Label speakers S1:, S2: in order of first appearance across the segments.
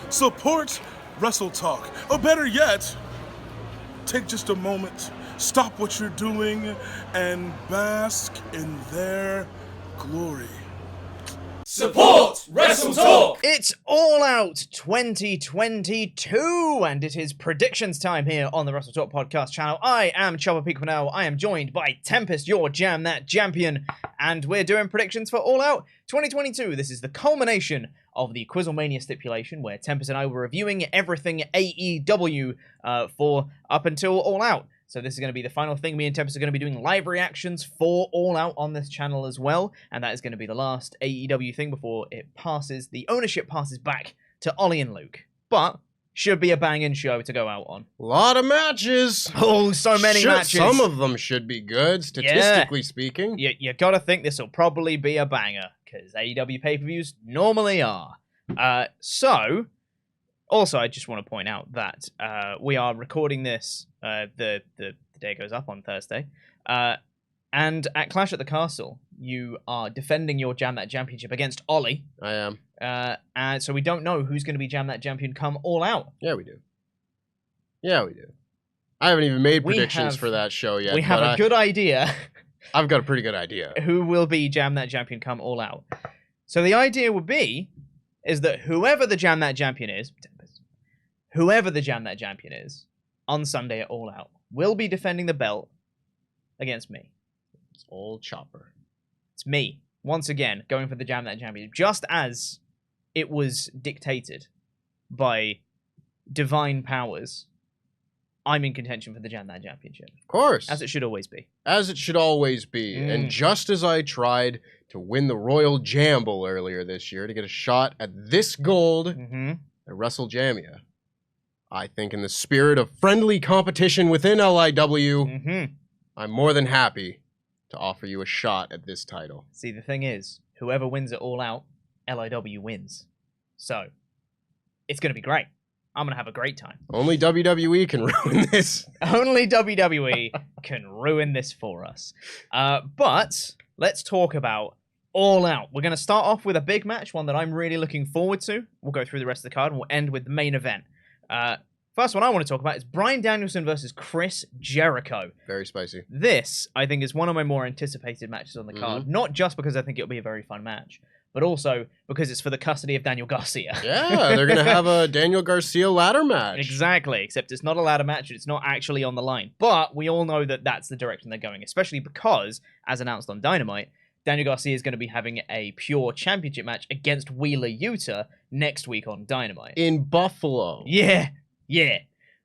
S1: support WrestleTalk. Or better yet, take just a moment, stop what you're doing, and bask in their glory.
S2: Support WrestleTalk!
S3: It's All Out 2022, and it is predictions time here on the WrestleTalk Podcast channel. I am Tomohiro. I am joined by Tempest, your Jam That Champion, and we're doing predictions for All Out 2022. This is the culmination of the Quizzlemania stipulation, where Tempest and I were reviewing everything AEW for up until All Out. So this is going to be the final thing. Me and Tempest are going to be doing live reactions for All Out on this channel as well. And that is going to be the last AEW thing before it passes, the ownership passes back to Ollie and Luke. But should be a banging show to go out on.
S4: A lot of matches.
S3: Oh, so many matches.
S4: Some of them should be good, statistically speaking.
S3: You got to think this will probably be a banger, because AEW pay-per-views normally are. Also, I just want to point out that we are recording this the day it goes up on Thursday. And at Clash at the Castle, you are defending your Jam That Championship against Ollie.
S4: I am.
S3: And so we don't know who's going to be Jam That Champion come All Out.
S4: Yeah, we do. I haven't even made predictions for that show yet.
S3: We have a good idea.
S4: I've got a pretty good idea.
S3: Who will be Jam That Champion come All Out. So the idea would be is that whoever the Jam That Champion is, on Sunday at All Out, will be defending the belt against me.
S4: It's old Chopper.
S3: It's me, once again, going for the Jam That Champion, just as it was dictated by divine powers. I'm in contention for the Jam That Championship.
S4: Of course.
S3: As it should always be.
S4: As it should always be. And just as I tried to win the Royal Jamble earlier this year to get a shot at this gold at WrestleJamia, I think in the spirit of friendly competition within LIW, I'm more than happy to offer you a shot at this title.
S3: See, the thing is, whoever wins it All Out, LIW wins. So, it's going to be great. I'm going to have a great time.
S4: Only WWE can ruin this.
S3: Only WWE can ruin this for us. But let's talk about All Out. We're going to start off with a big match, one that I'm really looking forward to. We'll go through the rest of the card, and we'll end with the main event. First one I want to talk about is Bryan Danielson versus Chris Jericho.
S4: Very spicy.
S3: This, I think, is one of my more anticipated matches on the card. Not just because I think it'll be a very fun match, but also because it's for the custody of Daniel Garcia.
S4: Yeah, they're going to have a Daniel Garcia ladder match.
S3: Exactly, except it's not a ladder match. It's not actually on the line. But we all know that that's the direction they're going, especially because, as announced on Dynamite, Daniel Garcia is going to be having a pure championship match against Wheeler Yuta next week on Dynamite.
S4: In Buffalo.
S3: Yeah.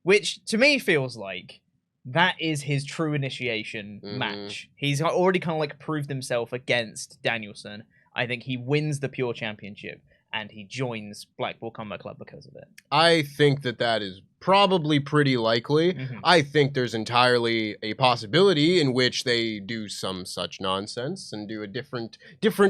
S3: Which, to me, feels like that is his true initiation match. He's already kind of like proved himself against Danielson. I think he wins the pure championship, and he joins Blackpool Combat Club because of it.
S4: I think that is probably pretty likely. I think there's entirely a possibility in which they do some such nonsense and do a different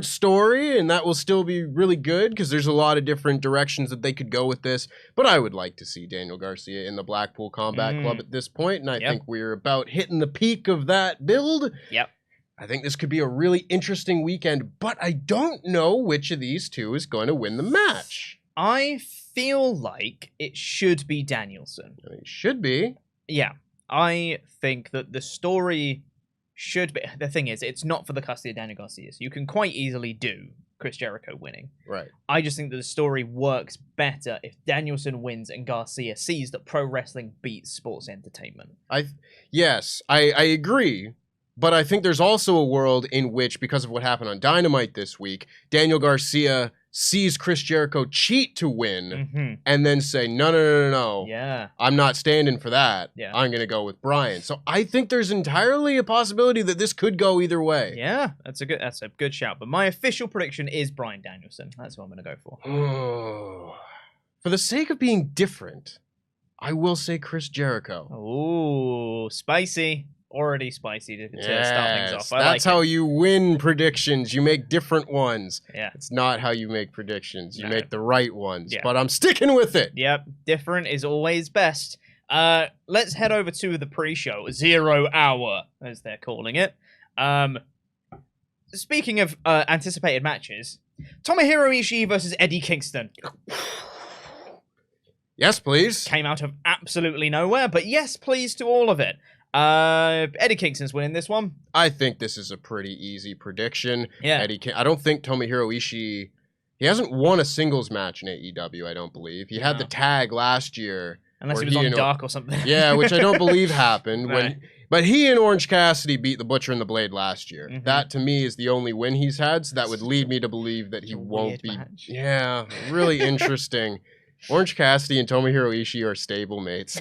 S4: story, and that will still be really good because there's a lot of different directions that they could go with this. But I would like to see Daniel Garcia in the Blackpool Combat Club at this point, and I think we're about hitting the peak of that build.
S3: Yep.
S4: I think this could be a really interesting weekend, but I don't know which of these two is going to win the match.
S3: I feel like it should be Danielson.
S4: It should be.
S3: Yeah. I think that the story should be... The thing is, it's not for the custody of Daniel Garcia, so you can quite easily do Chris Jericho winning.
S4: Right.
S3: I just think that the story works better if Danielson wins and Garcia sees that pro wrestling beats sports entertainment.
S4: Yes, I agree. But I think there's also a world in which, because of what happened on Dynamite this week, Daniel Garcia sees Chris Jericho cheat to win and then say, no.
S3: Yeah.
S4: I'm not standing for that.
S3: Yeah.
S4: I'm going to go with Bryan. So I think there's entirely a possibility that this could go either way.
S3: Yeah, that's a good shout. But my official prediction is Bryan Danielson. That's what I'm going to go for.
S4: For the sake of being different, I will say Chris Jericho.
S3: Ooh, spicy. Already spicy to start things off.
S4: That's how you win predictions. You make different ones.
S3: Yeah.
S4: It's not how you make predictions. You make the right ones.
S3: Yeah.
S4: But I'm sticking with it.
S3: Yep. Different is always best. Let's head over to the pre-show. 0 hour, as they're calling it. Speaking of anticipated matches, Tomohiro Ishii versus Eddie Kingston.
S4: Yes, please.
S3: Came out of absolutely nowhere, but yes, please to all of it. Eddie Kingston's winning this one.
S4: I think this is a pretty easy prediction.
S3: Yeah.
S4: I don't think Tomohiro Ishii, he hasn't won a singles match in AEW, I don't believe. He had the tag last year.
S3: Unless he was on Dark or something.
S4: Yeah, which I don't believe happened.
S3: Right.
S4: But he and Orange Cassidy beat the Butcher and the Blade last year.
S3: Mm-hmm.
S4: That, to me, is the only win he's had, so that would lead me to believe that he won't be...
S3: Match.
S4: Yeah, really interesting. Orange Cassidy and Tomohiro Ishii are stable mates.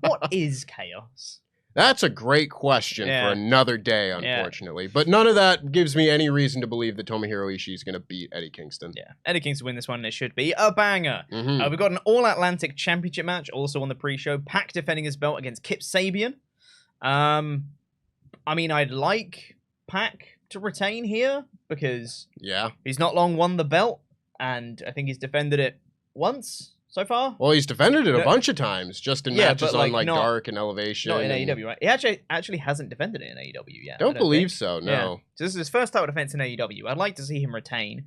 S3: What is chaos?
S4: That's a great question for another day, unfortunately.
S3: Yeah.
S4: But none of that gives me any reason to believe that Tomohiro Ishii is going to beat Eddie Kingston.
S3: Yeah, Eddie Kingston win this one, and it should be a banger.
S4: Mm-hmm.
S3: We've got an All-Atlantic Championship match, also on the pre-show. Pac defending his belt against Kip Sabian. I mean, I'd like Pac to retain here, because he's not long won the belt, and I think he's defended it once so far.
S4: Well, he's defended it a bunch of times, just in matches on like Dark and Elevation.
S3: Not in AEW, right? He actually hasn't defended it in AEW yet.
S4: Don't believe so, no.
S3: Yeah. So this is his first title defense in AEW. I'd like to see him retain.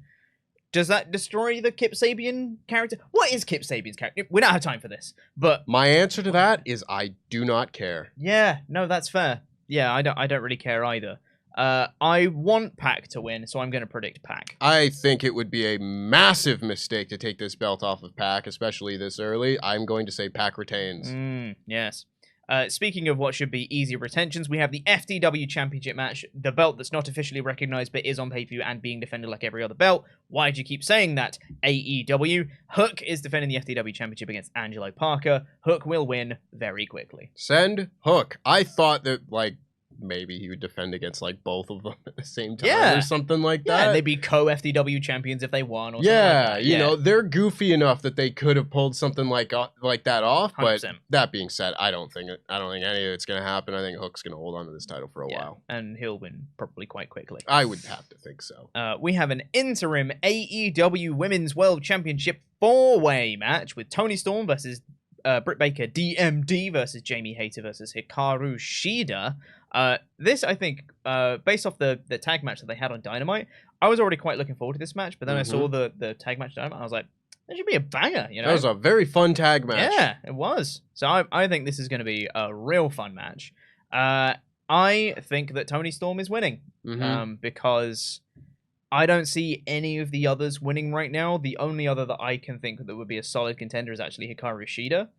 S3: Does that destroy the Kip Sabian character? What is Kip Sabian's character? We don't have time for this, but
S4: my answer to that is I do not care.
S3: Yeah, no, that's fair. Yeah, I don't really care either. I want Pac to win, so I'm going to predict Pac.
S4: I think it would be a massive mistake to take this belt off of Pac, especially this early. I'm going to say Pac retains.
S3: Yes. Speaking of what should be easy retentions, we have the FTW Championship match, the belt that's not officially recognized but is on pay-per-view and being defended like every other belt. Why do you keep saying that? AEW. Hook is defending the FTW Championship against Angelo Parker. Hook will win very quickly.
S4: Send Hook. I thought that, maybe he would defend against both of them at the same time or something like that.
S3: Yeah, they'd be co-FTW champions if they won or something like that.
S4: You know, they're goofy enough that they could have pulled something like that off, 100%. But that being said, I don't think any of it's going to happen. I think Hook's going to hold on to this title for a while.
S3: And he'll win probably quite quickly.
S4: I would have to think so.
S3: We have an interim AEW Women's World Championship 4-way match with Toni Storm versus Britt Baker, DMD versus Jamie Hayter versus Hikaru Shida. This, I think, based off the tag match that they had on Dynamite, I was already quite looking forward to this match, but then I saw the tag match Dynamite, and I was like, that should be a banger, you know?
S4: That was a very fun tag match.
S3: Yeah, it was. So I think this is going to be a real fun match. I think that Toni Storm is winning, because I don't see any of the others winning right now. The only other that I can think that would be a solid contender is actually Hikaru Shida.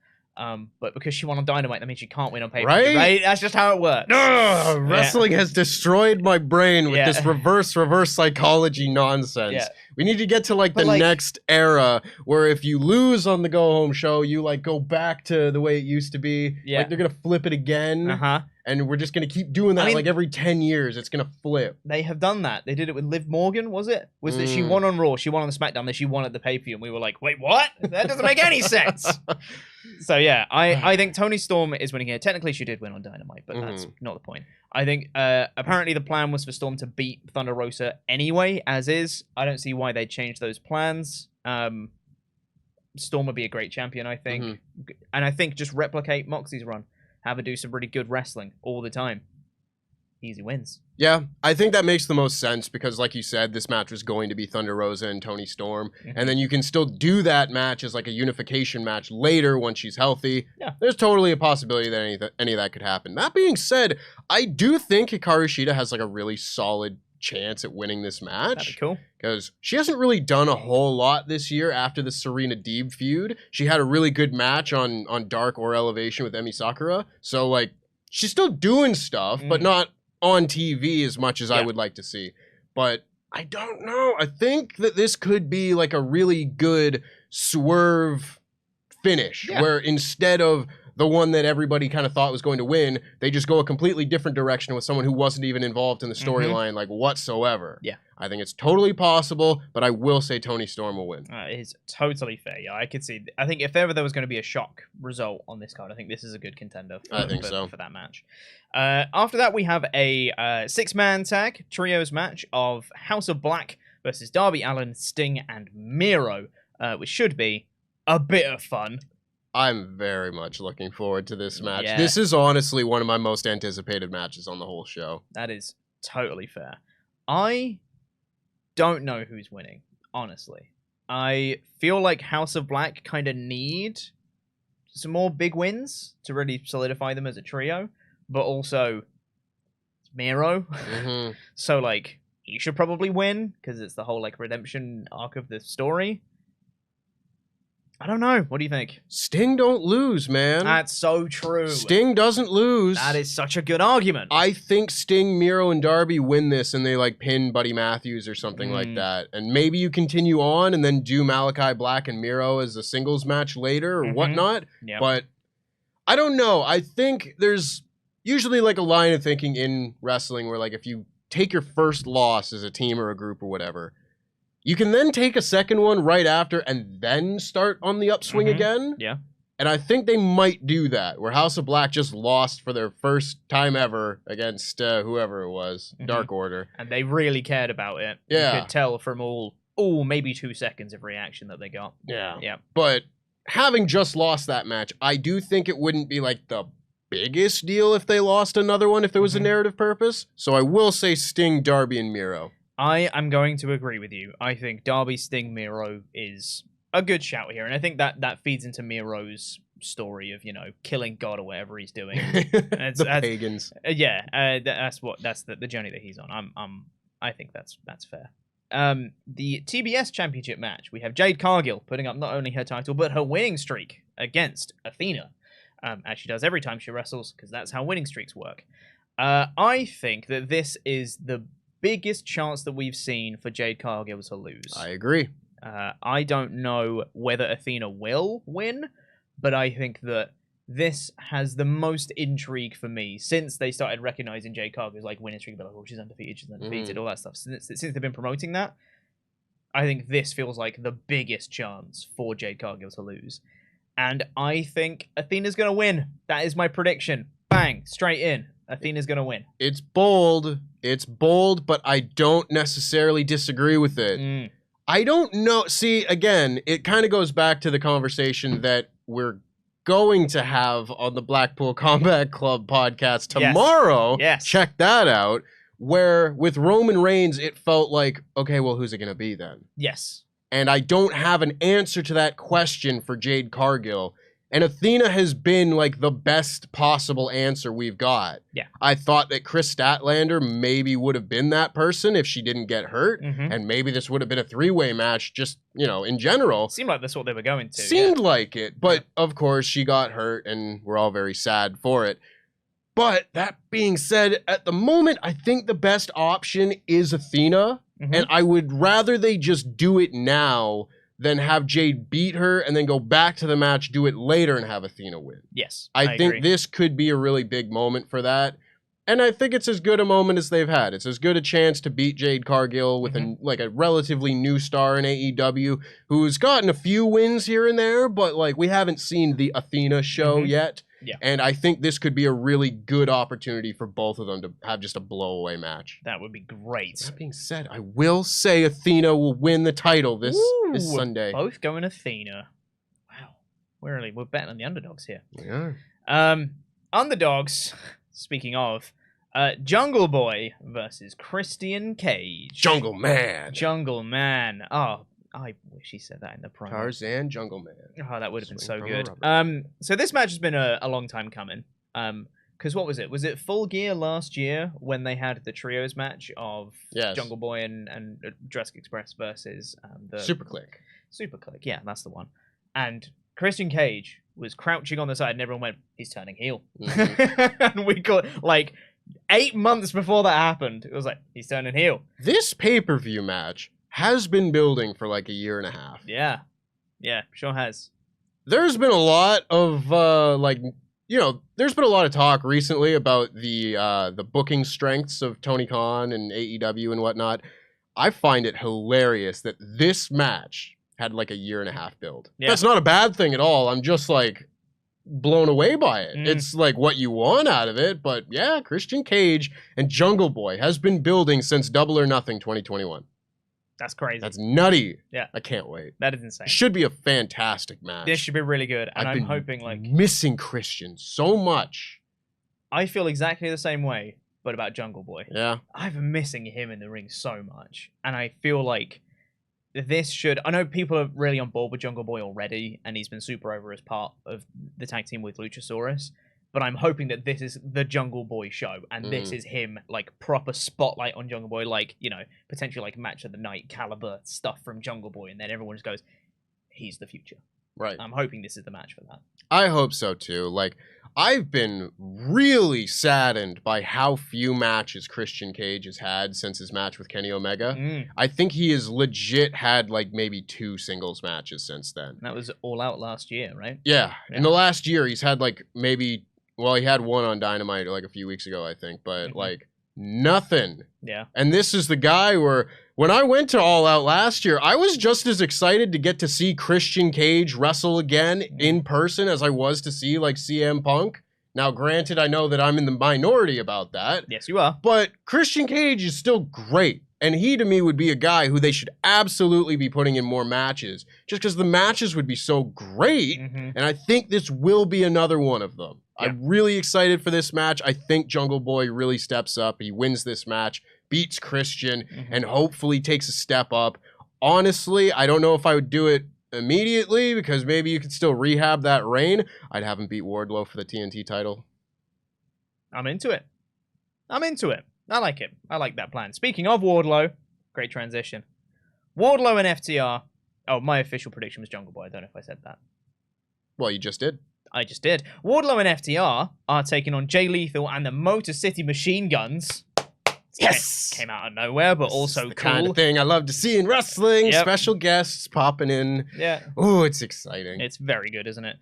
S3: But because she won on Dynamite, that means she can't win on pay-per-view, right? That's just how it works.
S4: Wrestling has destroyed my brain with this reverse psychology nonsense. Yeah. We need to get to the next era where if you lose on the go-home show, you go back to the way it used to be. Yeah. They're gonna flip it again. And we're just going to keep doing that every 10 years. It's going to flip.
S3: They have done that. They did it with Liv Morgan, was it? Was that she won on Raw, she won on the SmackDown, then she won at the pay-per-view, and we were like, wait, what? That doesn't make any sense. So yeah, I think Toni Storm is winning here. Technically, she did win on Dynamite, but that's not the point. I think apparently the plan was for Storm to beat Thunder Rosa anyway, as is. I don't see why they'd change those plans. Storm would be a great champion, I think. And I think just replicate Moxie's run. Have her do some really good wrestling all the time. Easy wins.
S4: Yeah, I think that makes the most sense because, like you said, this match was going to be Thunder Rosa and Toni Storm. And then you can still do that match as a unification match later when she's healthy. Yeah. There's totally a possibility that any of that could happen. That being said, I do think Hikaru Shida has a really solid chance at winning this match.
S3: That'd be cool.
S4: Because she hasn't really done a whole lot this year after the Serena Deeb feud. She had a really good match on Dark or Elevation with Emi Sakura. So, she's still doing stuff, but not on TV as much as I would like to see. But I don't know. I think that this could be a really good swerve finish where instead of the one that everybody kind of thought was going to win, they just go a completely different direction with someone who wasn't even involved in the storyline whatsoever. Yeah. I think it's totally possible, but I will say Toni Storm will win.
S3: It is totally fair. Yeah, I could see. I think if ever there was going to be a shock result on this card, I think this is a good contender for that match. After that, we have a 6-man tag trios match of House of Black versus Darby Allin, Sting, and Miro, which should be a bit of fun.
S4: I'm very much looking forward to this match. Yeah. This is honestly one of my most anticipated matches on the whole show.
S3: That is totally fair. I don't know who's winning, honestly. I feel like House of Black kind of need some more big wins to really solidify them as a trio, but also it's Miro.
S4: Mhm.
S3: So, like, he should probably win because it's the whole, like, redemption arc of the story. I don't know. What do you think?
S4: Sting don't lose, man.
S3: That's so true.
S4: Sting doesn't lose.
S3: That is such a good argument.
S4: I think Sting, Miro, and Darby win this and they like pin Buddy Matthews or something like that. And maybe you continue on and then do Malachi Black and Miro as a singles match later or whatnot.
S3: Yep.
S4: But I don't know. I think there's usually like a line of thinking in wrestling where like if you take your first loss as a team or a group or whatever, you can then take a second one right after and then start on the upswing again.
S3: Yeah.
S4: And I think they might do that, where House of Black just lost for their first time ever against whoever it was, Dark Order.
S3: And they really cared about it.
S4: Yeah.
S3: You could tell from all maybe 2 seconds of reaction that they got.
S4: Yeah.
S3: Yeah.
S4: But having just lost that match, I do think it wouldn't be like the biggest deal if they lost another one if there was a narrative purpose. So I will say Sting, Darby, and Miro.
S3: I am going to agree with you. I think Darby, Sting, Miro is a good shout here. And I think that feeds into Miro's story of, killing God or whatever he's doing.
S4: The pagans.
S3: That's the journey that he's on. I think that's fair. The TBS Championship match, we have Jade Cargill putting up not only her title, but her winning streak against Athena, as she does every time she wrestles, because that's how winning streaks work. I think that this is the biggest chance that we've seen for Jade Cargill to lose.
S4: I agree.
S3: I don't know whether Athena will win, but I think that this has the most intrigue for me since they started recognizing Jade Cargill's like winning streak, like, oh, she's undefeated, all that stuff. Since they've been promoting that, I think this feels like the biggest chance for Jade Cargill to lose. And I think Athena's going to win. That is my prediction. Bang, straight in. Athena's going to win.
S4: It's bold, but I don't necessarily disagree with it. I don't know. See, again, it kind of goes back to the conversation that we're going to have on the Blackpool Combat Club podcast tomorrow.
S3: Yes.
S4: Check that out. Where with Roman Reigns, it felt like, okay, well, who's it going to be then?
S3: Yes.
S4: And I don't have an answer to that question for Jade Cargill. And Athena has been like the best possible answer we've got.
S3: Yeah.
S4: I thought that Chris Statlander maybe would have been that person if she didn't get hurt. And maybe this would have been a 3-way match just, in general.
S3: Seemed like that's what they were going to.
S4: Seemed like it. But of course she got hurt and we're all very sad for it. But that being said, at the moment, I think the best option is Athena. And I would rather they just do it now than have Jade beat her and then go back to the match, do it later, and have Athena win.
S3: Yes,
S4: I think
S3: agree.
S4: this could be a really big moment for that. And I think it's as good a moment as they've had. It's as good a chance to beat Jade Cargill with a relatively new star in AEW who's gotten a few wins here and there, but like we haven't seen the Athena show yet.
S3: Yeah.
S4: And I think this could be a really good opportunity for both of them to have just a blowaway match.
S3: That would be great.
S4: That being said, I will say Athena will win the title this Sunday.
S3: Both going Athena. Wow. We're betting on the underdogs here.
S4: Yeah.
S3: Underdogs, speaking of, Jungle Boy versus Christian Cage.
S4: Jungle Man.
S3: Jungle Man. Oh, I wish he said that in the promo.
S4: Tarzan Jungle Man.
S3: Oh, that would have been so
S4: Swing
S3: good.
S4: from a rubber.
S3: So this match has been a long time coming. Because what was it? Was it Full Gear last year when they had the trios match of Jungle Boy and Jurassic Express versus the
S4: Super Click.
S3: Super Click, yeah, that's the one. And Christian Cage was crouching on the side and everyone went, he's turning heel. And we got, 8 months before that happened, it was like, he's turning heel.
S4: This pay-per-view match has been building for a year and a half.
S3: Yeah. Yeah, sure has.
S4: There's been a lot of, there's been a lot of talk recently about the booking strengths of Tony Khan and AEW and whatnot. I find it hilarious that this match had a year and a half build. Yeah. That's not a bad thing at all. I'm just blown away by it. It's what you want out of it. But yeah, Christian Cage and Jungle Boy has been building since Double or Nothing 2021.
S3: That's crazy.
S4: That's nutty.
S3: Yeah.
S4: I can't wait.
S3: That is insane.
S4: It should be a fantastic match.
S3: This should be really good. And I'm hoping
S4: missing Christian so much.
S3: I feel exactly the same way, but about Jungle Boy.
S4: Yeah.
S3: I've been missing him in the ring so much. And I feel like this should... I know people are really on board with Jungle Boy already, and he's been super over as part of the tag team with Luchasaurus, but I'm hoping that this is the Jungle Boy show, and this is him, like, proper spotlight on Jungle Boy, like, you know, potentially, like, match of the night caliber stuff from Jungle Boy, and then everyone just goes, he's the future.
S4: Right.
S3: I'm hoping this is the match for that.
S4: I hope so, too. Like, I've been really saddened by how few matches Christian Cage has had since his match with Kenny Omega. I think he has legit had, like, maybe 2 singles matches since then.
S3: That was All Out last year, right?
S4: Yeah. In the last year, he's had, like, maybe... Well, he had one on Dynamite, like, a few weeks ago, I think. But, like, nothing.
S3: Yeah.
S4: And this is the guy where... When I went to All Out last year, I was just as excited to get to see Christian Cage wrestle again in person as I was to see, like, CM Punk. Now, granted, I know that I'm in the minority about that.
S3: Yes, you are.
S4: But Christian Cage is still great. And he, to me, would be a guy who they should absolutely be putting in more matches. Just because the matches would be so great. And I think this will be another one of them. Yeah. I'm really excited for this match. I think Jungle Boy really steps up. He wins this match, beats Christian, and hopefully takes a step up. Honestly, I don't know if I would do it immediately because maybe you could still rehab that reign. I'd have him beat Wardlow for the TNT title.
S3: I'm into it. I like it. I like that plan. Speaking of Wardlow, great transition. Wardlow and FTR. Oh, my official prediction was Jungle Boy. I don't know if I said that.
S4: Well, you just did.
S3: I just did. Wardlow and FTR are taking on Jay Lethal and the Motor City Machine Guns. Yes! Came out of nowhere, but also
S4: the
S3: cool.
S4: Kind of thing I love to see in wrestling. Yep. Special guests popping in.
S3: Yeah.
S4: Oh, it's exciting.
S3: It's very good, isn't it?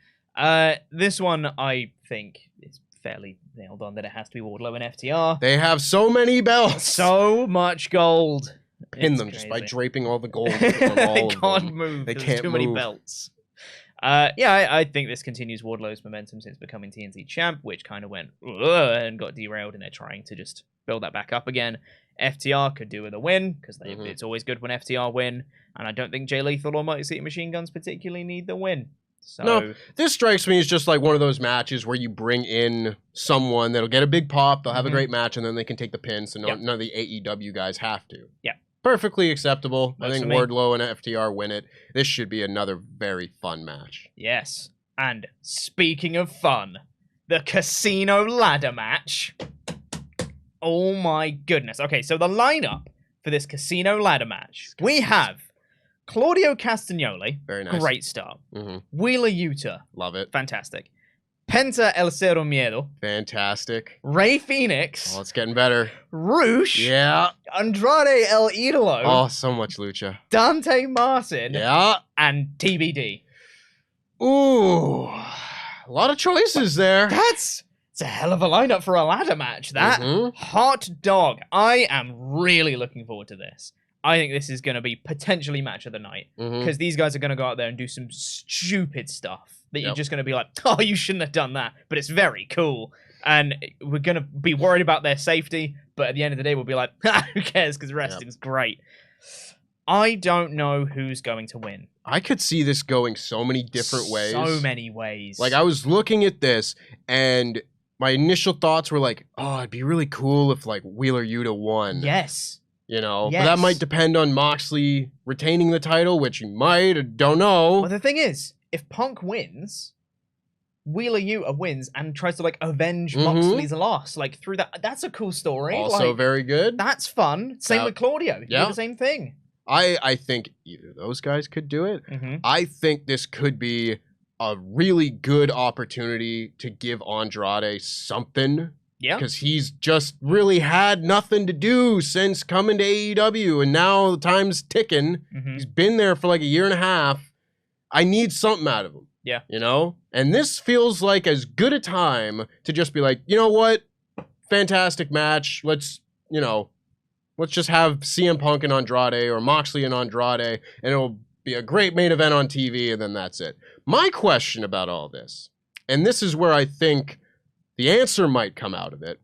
S3: This one, I think, is fairly nailed on that it has to be Wardlow and FTR.
S4: They have so many belts.
S3: So much gold.
S4: Pin them just by draping all the gold from all
S3: They
S4: of
S3: can't
S4: them.
S3: move.
S4: They
S3: There's
S4: can't
S3: too
S4: move.
S3: many belts. I think this continues Wardlow's momentum since becoming TNT champ, which kind of went and got derailed, and they're trying to just build that back up again. FTR could do with a win, because it's always good when FTR win, and I don't think Jay Lethal or Motor City Machine Guns particularly need the win. So,
S4: no, this strikes me as just like one of those matches where you bring in someone that'll get a big pop, they'll have a great match, and then they can take the pin, so none of the AEW guys have to.
S3: Yeah.
S4: Perfectly acceptable.
S3: Works
S4: I think
S3: for me.
S4: Wardlow and FTR win it. This should be another very fun match.
S3: Yes. And speaking of fun, the Casino Ladder match. Oh my goodness. Okay, so the lineup for this Casino Ladder match. We have Claudio Castagnoli.
S4: Very nice.
S3: Great start. Wheeler Yuta.
S4: Love it.
S3: Fantastic. Penta El Cero Miedo.
S4: Fantastic.
S3: Ray Phoenix.
S4: Oh, it's getting better.
S3: Roosh.
S4: Yeah.
S3: Andrade El Idolo.
S4: Oh, so much lucha.
S3: Dante Martin.
S4: Yeah.
S3: And TBD.
S4: Ooh. A lot of choices there.
S3: It's a hell of a lineup for a ladder match, that. Hot dog. I am really looking forward to this. I think this is going to be potentially match of the night. Because these guys are going to go out there and do some stupid stuff that you're just going to be like, oh, you shouldn't have done that. But it's very cool. And we're going to be worried about their safety. But at the end of the day, we'll be like, who cares? Because wrestling's great. I don't know who's going to win.
S4: I could see this going so many different ways.
S3: So many ways.
S4: Like, I was looking at this, and my initial thoughts were like, oh, it'd be really cool if, like, Wheeler Yuta won.
S3: Yes.
S4: You know?
S3: Yes.
S4: But that might depend on Moxley retaining the title, which he might, I don't know.
S3: Well, the thing is, if Punk wins, Wheeler Yuta wins and tries to, like, avenge Moxley's loss. Like, through that. That's a cool story.
S4: Also
S3: like,
S4: very good.
S3: That's fun. Same with Claudio. You do the same thing.
S4: I think either of those guys could do it. I think this could be a really good opportunity to give Andrade something.
S3: Yeah.
S4: Because he's just really had nothing to do since coming to AEW, and now the time's ticking. He's been there for like a year and a half. I need something out of him.
S3: Yeah.
S4: You know? And this feels like as good a time to just be like, you know what? Fantastic match. Let's just have CM Punk and Andrade or Moxley and Andrade, and it'll be a great main event on TV, and then that's it. My question about all this, and this is where I think the answer might come out of it,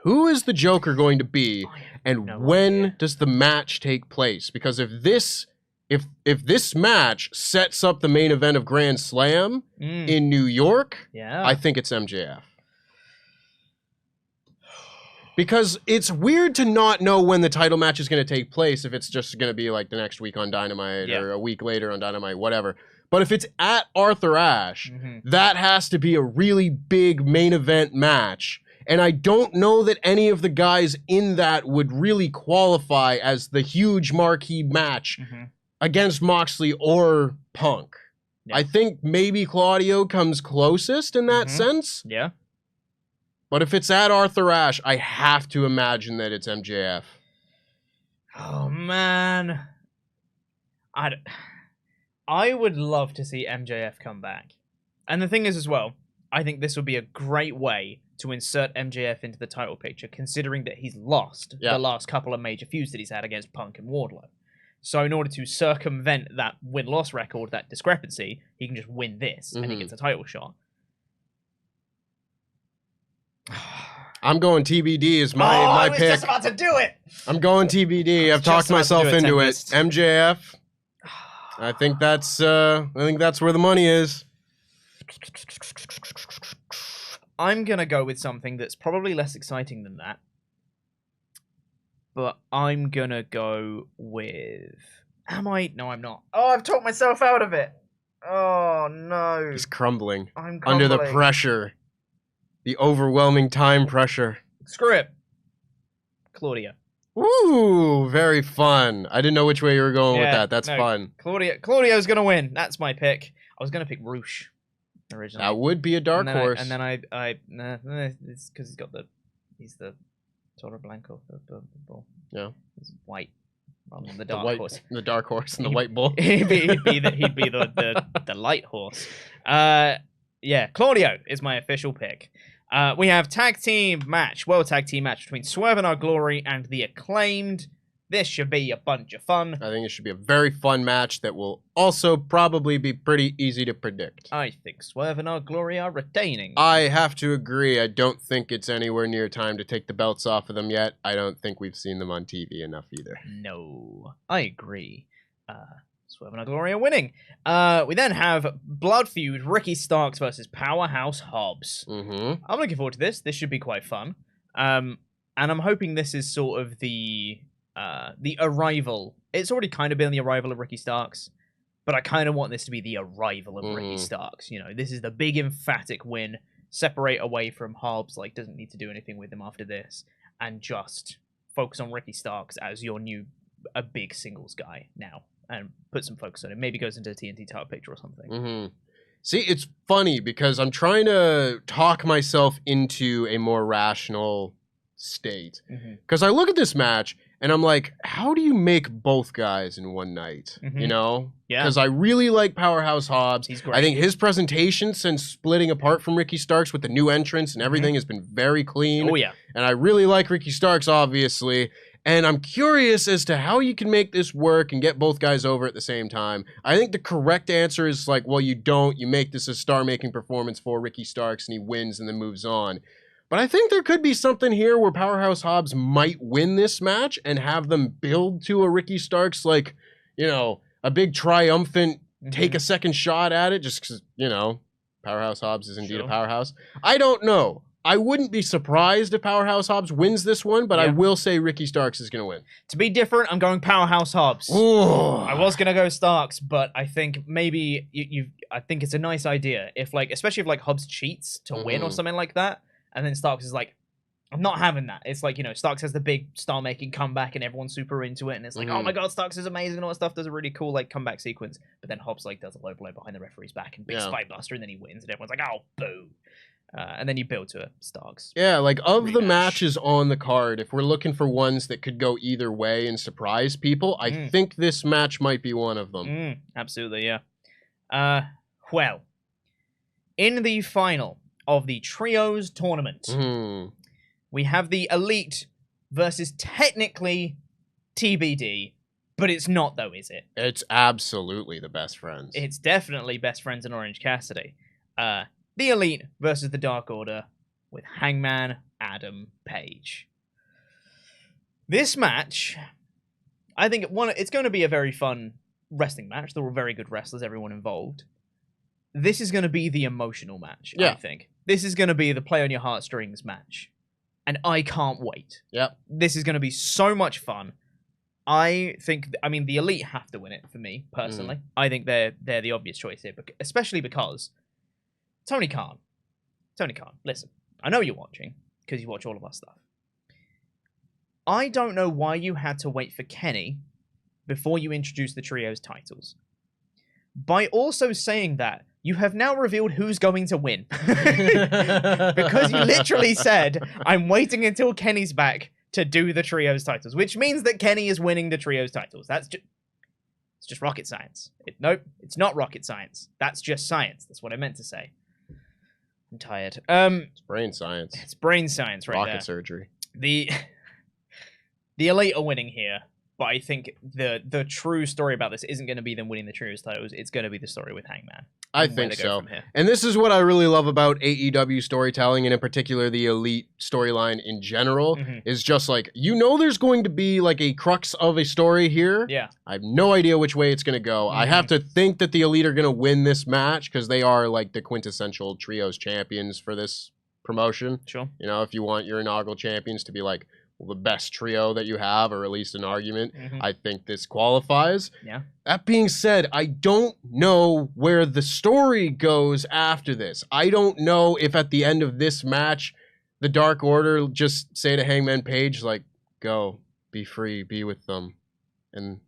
S4: who is the Joker going to be, and when does the match take place? Because if this match sets up the main event of Grand Slam in New York, I think it's MJF. Because it's weird to not know when the title match is going to take place if it's just going to be like the next week on Dynamite or a week later on Dynamite, whatever. But if it's at Arthur Ashe, that has to be a really big main event match. And I don't know that any of the guys in that would really qualify as the huge marquee match against Moxley or Punk. Yeah. I think maybe Claudio comes closest in that sense.
S3: Yeah.
S4: But if it's at Arthur Ashe, I have to imagine that it's MJF.
S3: Oh, man. I would love to see MJF come back. And the thing is as well, I think this would be a great way to insert MJF into the title picture, considering that he's lost the last couple of major feuds that he's had against Punk and Wardlow. So in order to circumvent that win-loss record, that discrepancy, he can just win this, and he gets a title shot.
S4: I'm going TBD is my pick. I was
S3: just about to do it!
S4: I'm going TBD. I've talked myself into it. MJF. I think that's where the money is.
S3: I'm gonna go with something that's probably less exciting than that. But I'm gonna go with... Am I? No, I'm not. Oh, I've talked myself out of it. Oh, no.
S4: He's crumbling.
S3: I'm crumbling.
S4: Under the pressure. The overwhelming time pressure.
S3: Screw it. Claudio.
S4: Ooh, very fun. I didn't know which way you were going with that. That's fun.
S3: Claudio's gonna win. That's my pick. I was gonna pick Roosh originally.
S4: That would be a dark horse.
S3: And then it's because he's the Toro Blanco. The bull. Yeah. He's white. Rather than the dark horse.
S4: The dark horse and the white bull.
S3: he'd be the light horse. Yeah, Claudio is my official pick. We have World Tag Team match between Swerve and Our Glory and The Acclaimed. This should be a bunch of fun.
S4: I think it should be a very fun match that will also probably be pretty easy to predict.
S3: I think Swerve and Our Glory are retaining.
S4: I have to agree. I don't think it's anywhere near time to take the belts off of them yet. I don't think we've seen them on TV enough either.
S3: No, I agree. Swerve and Our Glory are winning. We then have Blood Feud, Ricky Starks versus Powerhouse Hobbs. I'm looking forward to this. This should be quite fun. And I'm hoping this is sort of the arrival. It's already kind of been the arrival of Ricky Starks, but I kind of want this to be the arrival of Ricky Starks. You know, this is the big emphatic win. Separate away from Hobbs, like doesn't need to do anything with him after this, and just focus on Ricky Starks as your a big singles guy now. And put some focus on it. Maybe goes into a TNT title picture or something.
S4: See, it's funny because I'm trying to talk myself into a more rational state. Because I look at this match and I'm like, how do you make both guys in one night? You know? Yeah. Because I really like Powerhouse Hobbs.
S3: He's great.
S4: I think his presentation since splitting apart from Ricky Starks with the new entrance and everything has been very clean.
S3: Oh, yeah.
S4: And I really like Ricky Starks, obviously. And I'm curious as to how you can make this work and get both guys over at the same time. I think the correct answer is like, well, you don't. You make this a star-making performance for Ricky Starks and he wins and then moves on. But I think there could be something here where Powerhouse Hobbs might win this match and have them build to a Ricky Starks, like, you know, a big triumphant take a second shot at it just because, you know, Powerhouse Hobbs is indeed a powerhouse. I don't know. I wouldn't be surprised if Powerhouse Hobbs wins this one, but I will say Ricky Starks is going to win.
S3: To be different, I'm going Powerhouse Hobbs.
S4: Ooh.
S3: I was going to go Starks, but I think maybe I think it's a nice idea if especially if Hobbs cheats to win or something like that, and then Starks is like, I'm not having that. It's like, you know, Starks has the big star-making comeback and everyone's super into it, and it's like, oh my god, Starks is amazing and all that stuff, does a really cool comeback sequence, but then Hobbs does a low blow behind the referee's back and big spy buster, and then he wins, and everyone's like, oh, boo. And then you build to a Starks.
S4: Yeah, of the matches on the card, if we're looking for ones that could go either way and surprise people, I think this match might be one of them.
S3: Absolutely, yeah. Well, in the final of the Trios tournament, we have the Elite versus technically TBD, but it's not though, is it?
S4: It's absolutely the Best Friends.
S3: It's definitely Best Friends and Orange Cassidy. The Elite versus the Dark Order with Hangman Adam Page. This match, I think it's going to be a very fun wrestling match. They're all very good wrestlers, everyone involved. This is going to be the emotional match, I think. This is going to be the play on your heartstrings match. And I can't wait.
S4: Yep.
S3: This is going to be so much fun. I mean, the Elite have to win it for me, personally. I think they're the obvious choice here, especially because Tony Khan, listen, I know you're watching, because you watch all of our stuff. I don't know why you had to wait for Kenny before you introduced the Trios titles. By also saying that, you have now revealed who's going to win. Because you literally said, I'm waiting until Kenny's back to do the Trios titles, which means that Kenny is winning the Trios titles. It's just rocket science. Nope, it's not rocket science. That's just science. That's what I meant to say. I'm tired.
S4: It's brain science.
S3: It's brain science right there.
S4: Rocket surgery.
S3: The Elite are winning here, but I think the true story about this isn't going to be them winning the Trios titles. It's going to be the story with Hangman.
S4: I think so. And this is what I really love about AEW storytelling, and in particular the Elite storyline in general, is just like, there's going to be like a crux of a story here.
S3: Yeah.
S4: I have no idea which way it's going to go. I have to think that the Elite are going to win this match because they are like the quintessential Trios champions for this promotion.
S3: Sure.
S4: If you want your inaugural champions to be like, the best trio that you have, or at least an argument. I think this qualifies.
S3: Yeah.
S4: That being said, I don't know where the story goes after this. I don't know if at the end of this match, the Dark Order just say to Hangman Page, like, go, be free, be with them. And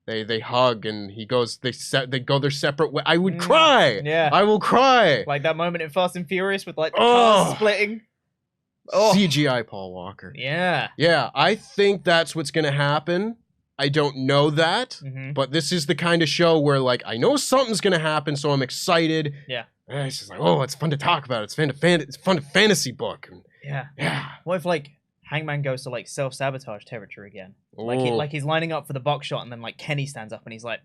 S4: they hug, and he goes, they go their separate way. I would cry.
S3: Yeah.
S4: I will cry.
S3: Like that moment in Fast and Furious with like the cars splitting.
S4: Oh. CGI Paul Walker.
S3: Yeah.
S4: Yeah, I think that's what's going to happen. I don't know that, but this is the kind of show where, like, I know something's going to happen, so I'm excited.
S3: Yeah.
S4: And it's just like, it's fun to talk about. It's fun to fantasy book.
S3: Yeah.
S4: Yeah.
S3: What if, like, Hangman goes to, like, self-sabotage territory again? Like he's lining up for the box shot, and then, like, Kenny stands up, and he's like,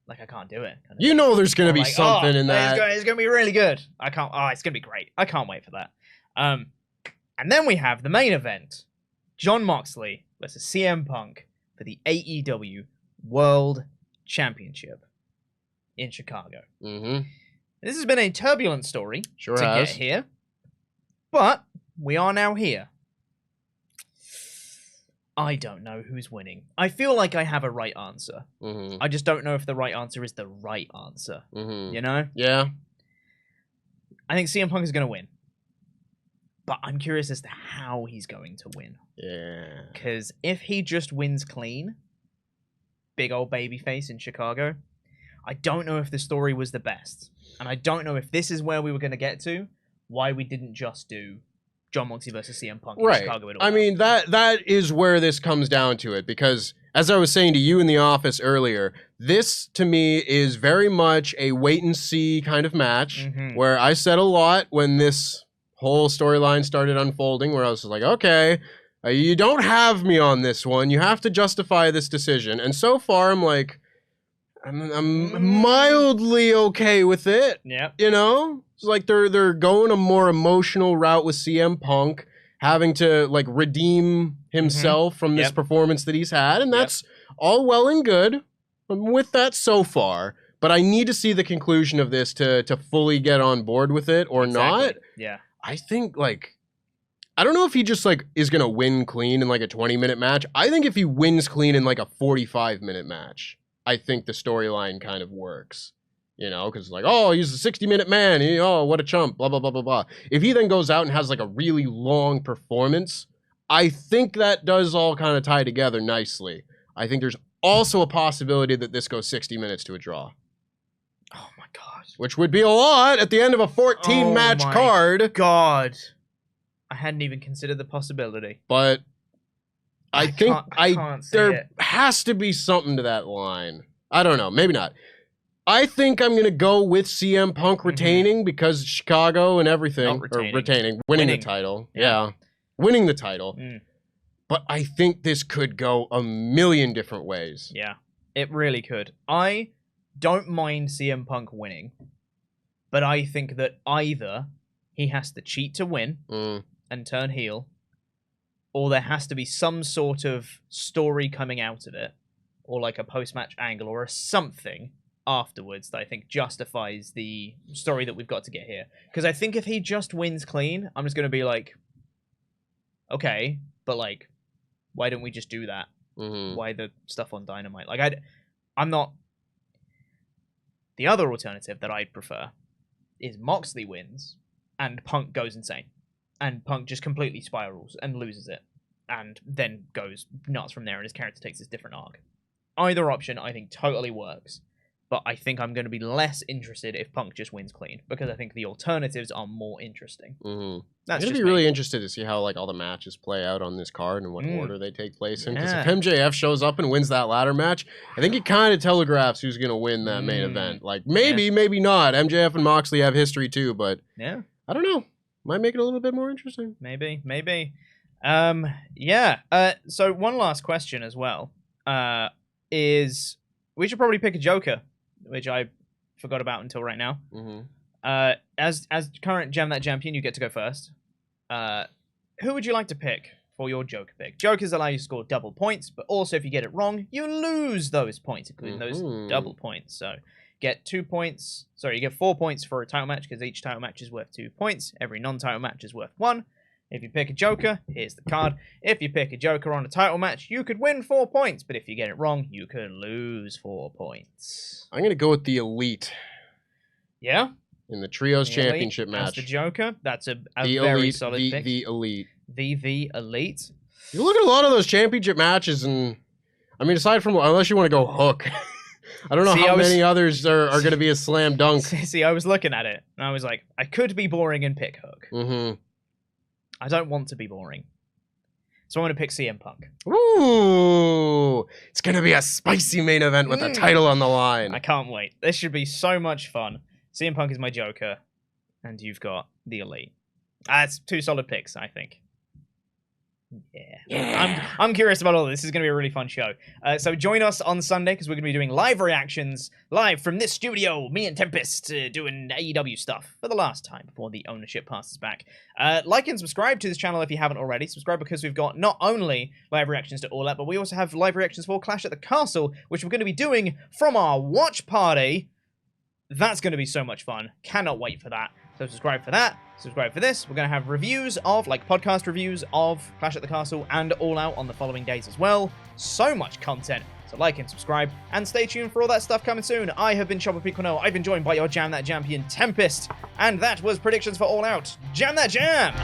S3: I can't do it.
S4: There's going to be something in that.
S3: It's going to be really good. It's going to be great. I can't wait for that. And then we have the main event. Jon Moxley versus CM Punk for the AEW World Championship in Chicago. This has been a turbulent story to get here. But we are now here. I don't know who's winning. I feel like I have a right answer. I just don't know if the right answer is the right answer.
S4: Yeah.
S3: I think CM Punk is going to win. But I'm curious as to how he's going to win.
S4: Yeah.
S3: Because if he just wins clean, big old babyface in Chicago, I don't know if the story was the best. And I don't know if this is where we were going to get to, why we didn't just do Jon Moxley versus CM Punk in Chicago at all.
S4: I mean, that is where this comes down to it. Because, as I was saying to you in the office earlier, this, to me, is very much a wait-and-see kind of match, where I said a lot when this whole storyline started unfolding, where I was like, okay, you don't have me on this one. You have to justify this decision. And so far, I'm like, I'm mildly okay with it.
S3: Yeah.
S4: It's like they're going a more emotional route with CM Punk, having to like redeem himself from this performance that he's had, and that's all well and good. I'm with that so far. But I need to see the conclusion of this to fully get on board with it or not.
S3: Yeah.
S4: I think, like, I don't know if he just, like, is going to win clean in, like, a 20-minute match. I think if he wins clean in, like, a 45-minute match, I think the storyline kind of works. Because, like, he's a 60-minute man. What a chump, blah, blah, blah, blah, blah. If he then goes out and has, like, a really long performance, I think that does all kind of tie together nicely. I think there's also a possibility that this goes 60 minutes to a draw.
S3: Oh, my God.
S4: Which would be a lot at the end of a 14-match card.
S3: God. I hadn't even considered the possibility.
S4: But I think there
S3: it.
S4: has to be something to that line. I don't know. Maybe not. I think I'm going to go with CM Punk retaining because Chicago and everything. Winning the title. Yeah. Winning the title. But I think this could go a million different ways.
S3: Yeah. It really could. I don't mind CM Punk winning, but I think that either he has to cheat to win and turn heel, or there has to be some sort of story coming out of it, or like a post-match angle or a something afterwards that I think justifies the story that we've got to get here. Because I think if he just wins clean, I'm just going to be like, okay, but like, why don't we just do that?
S4: Mm-hmm.
S3: Why the stuff on Dynamite? Like, I'm not. The other alternative that I'd prefer is Moxley wins and Punk goes insane, and Punk just completely spirals and loses it, and then goes nuts from there, and his character takes this different arc. Either option, I think, totally works. But I think I'm going to be less interested if Punk just wins clean, because I think the alternatives are more interesting.
S4: Mm-hmm.
S3: That's
S4: I'm
S3: just
S4: be
S3: me.
S4: really interested to see how like all the matches play out on this card and what order they take place in. Because
S3: Yeah.
S4: if MJF shows up and wins that ladder match, I think it kind of telegraphs who's going to win that main event. Like maybe, maybe not. MJF and Moxley have history too, but
S3: Yeah,
S4: I don't know. Might make it a little bit more interesting.
S3: maybe. So one last question as well is we should probably pick a Joker, which I forgot about until right now.
S4: Mm-hmm.
S3: As current Jam That Champion, you get to go first. Who would you like to pick for your Joker pick? Jokers allow you to score double points, but also if you get it wrong, you lose those points, including those double points. So get 2 points. Sorry, you get 4 points for a title match because each title match is worth 2 points. Every non-title match is worth 1. If you pick a Joker, here's the card. If you pick a Joker on a title match, you could win 4 points, but if you get it wrong, you could lose 4 points.
S4: I'm going to go with the Elite
S3: Yeah?
S4: in the Trios
S3: The
S4: Championship
S3: Elite as
S4: match.
S3: the Joker. That's a
S4: The
S3: very
S4: Elite,
S3: solid pick.
S4: the Elite.
S3: The Elite.
S4: You look at a lot of those championship matches, and I mean, aside from unless you want to go Hook, I don't know how many others are going to be a slam dunk.
S3: See, I was looking at it, and I was like, I could be boring and pick Hook.
S4: Mm-hmm.
S3: I don't want to be boring. So I'm going to pick CM Punk.
S4: Ooh, it's going to be a spicy main event with the title on the line.
S3: I can't wait. This should be so much fun. CM Punk is my Joker, and you've got the Elite. That's 2 solid picks, I think. Yeah. I'm curious about all this. This is going to be a really fun show. So join us on Sunday because we're going to be doing live reactions live from this studio. Me and Tempest doing AEW stuff for the last time before the ownership passes back. Like and subscribe to this channel if you haven't already. Subscribe because we've got not only live reactions to All Out, but we also have live reactions for Clash at the Castle, which we're going to be doing from our watch party. That's going to be so much fun. Cannot wait for that. So subscribe for that. Subscribe for this. We're going to have reviews of, like podcast reviews of Clash at the Castle and All Out on the following days as well. So much content. So like and subscribe and stay tuned for all that stuff coming soon. I have been WrestleTalk. I've been joined by your Jam That Champion, Tempest. And that was predictions for All Out. Jam That Jam!